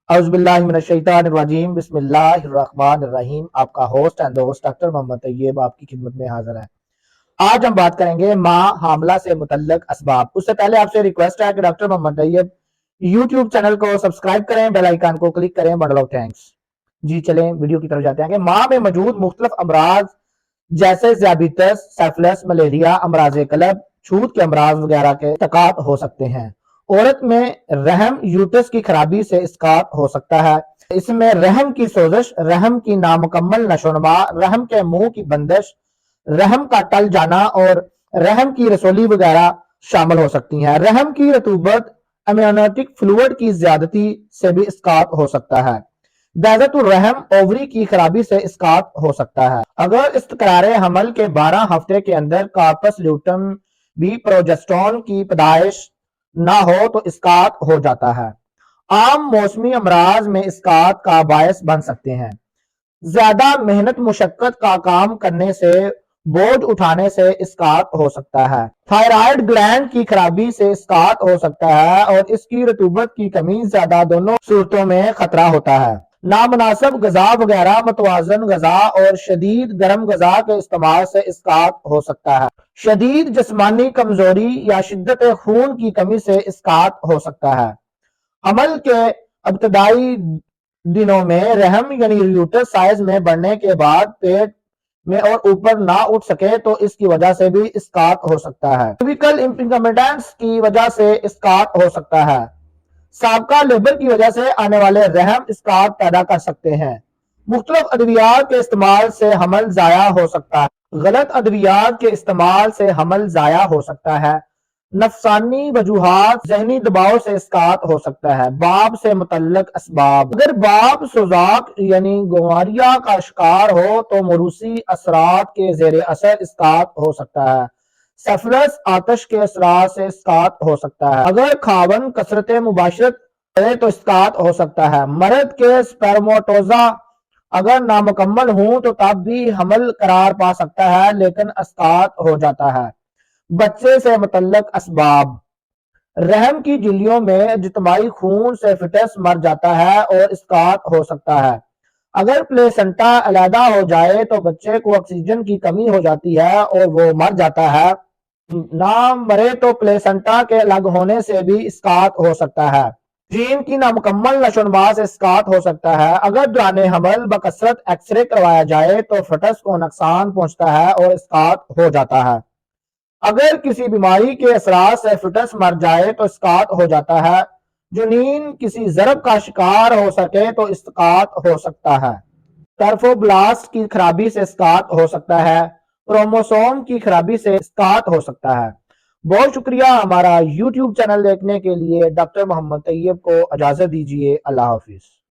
اعوذ باللہ من الشیطان الرجیم، بسم اللہ الرحمن الرحیم۔ آپ کا ہوسٹ اینڈ دوست ڈاکٹر محمد طیب آپ کی خدمت میں حاضر ہے۔ آج ہم بات کریں گے ماں حاملہ سے متعلق اسباب۔ اس سے پہلے آپ سے ریکویسٹ ہے کہ doctor Muhammad Tayyab YouTube channel کو سبسکرائب کریں، بیل آئیکن کو کلک کریں۔ Bundle of thanks. جی چلیں ویڈیو کی طرف جاتے ہیں کہ ماں میں موجود مختلف امراض جیسے ذیابیطس، سیفلس، ملیریا، امراض قلب، چھوت کے امراض وغیرہ کے اسقاط ہو سکتے ہیں۔ عورت میں رحم یوٹس کی خرابی سے اسقاط ہو سکتا ہے۔ اس میں رحم کی سوزش، رحم کی نامکمل نشوونما، رحم کے منہ کی بندش، رحم کا ٹل جانا اور رحم کی رسولی وغیرہ شامل ہو سکتی ہیں۔ رحم کی رطوبت، امنیوٹک فلوئڈ کی زیادتی سے بھی اسقاط ہو سکتا ہے۔ بیضۃ الرحم، اووری کی خرابی سے اسقاط ہو سکتا ہے۔ اگر استقرار حمل کے 12 ہفتے کے اندر کارپس لیوٹم بھی پروجسٹرون کی پیدائش نہ ہو تو اسقاط ہو جاتا ہے۔ عام موسمی امراض میں اسقاط کا باعث بن سکتے ہیں۔ زیادہ محنت مشقت کا کام کرنے سے، بوجھ اٹھانے سے اسقاط ہو سکتا ہے۔ تھائرائیڈ گلینڈ کی خرابی سے اسقاط ہو سکتا ہے اور اس کی رطوبت کی کمی زیادہ دونوں صورتوں میں خطرہ ہوتا ہے۔ نامناسب غذا وغیرہ، متوازن غذا اور شدید گرم غذا کے استعمال سے اسقاط ہو سکتا ہے۔ شدید جسمانی کمزوری یا شدت خون کی کمی سے اسقاط ہو سکتا ہے۔ حمل کے ابتدائی دنوں میں رحم یعنی یوٹس سائز میں بڑھنے کے بعد پیٹ میں اور اوپر نہ اٹھ سکے تو اس کی وجہ سے بھی اسقاط ہو سکتا ہے۔ کیمیکل انکنوینئنس کی وجہ سے اسقاط ہو سکتا ہے۔ سابقہ لیبر کی وجہ سے آنے والے رحم اسقاط پیدا کر سکتے ہیں۔ مختلف ادویات کے استعمال سے حمل ضائع ہو سکتا ہے۔ غلط ادویات کے استعمال سے حمل ضائع ہو سکتا ہے۔ نفسانی وجوہات، ذہنی دباؤ سے اسقاط ہو سکتا ہے۔ باپ سے متعلق اسباب، اگر باپ سوزاک یعنی گواریا کا شکار ہو تو موروثی اثرات کے زیر اثر اسقاط ہو سکتا ہے۔ سیفلس، آتش کے اثرات سے اسقاط ہو سکتا ہے۔ اگر خاوند کثرت مباشرت کرے تو اسقاط ہو سکتا ہے۔ مرد کے سپرماٹوزوا اگر نامکمل ہوں تو تب بھی حمل قرار پا سکتا ہے لیکن اسقاط ہو جاتا ہے۔ بچے سے متعلق اسباب، رحم کی جھلیوں میں اجتماعی خون سے فٹس مر جاتا ہے اور اسقاط ہو سکتا ہے۔ اگر پلیسنٹا علیحدہ ہو جائے تو بچے کو آکسیجن کی کمی ہو جاتی ہے اور وہ مر جاتا ہے۔ نہ مرے تو پلیسنٹا کے الگ ہونے سے بھی اسقاط ہو سکتا ہے۔ جین کی نامکمل نشوونما سے اسقاط ہو سکتا ہے۔ اگر دوران حمل بکثرت ایکس رے کروایا جائے تو فٹس کو نقصان پہنچتا ہے اور اسقاط ہو جاتا ہے۔ اگر کسی بیماری کے اثرات سے فٹس مر جائے تو اسقاط ہو جاتا ہے۔ جنین کسی ضرب کا شکار ہو سکے تو اسقاط ہو سکتا ہے۔ ٹرفوبلاسٹ کی خرابی سے اسقاط ہو سکتا ہے۔ کروموسوم کی خرابی سے اسقاط ہو سکتا ہے۔ بہت شکریہ ہمارا یوٹیوب چینل دیکھنے کے لیے۔ ڈاکٹر محمد طیب کو اجازت دیجیے۔ اللہ حافظ۔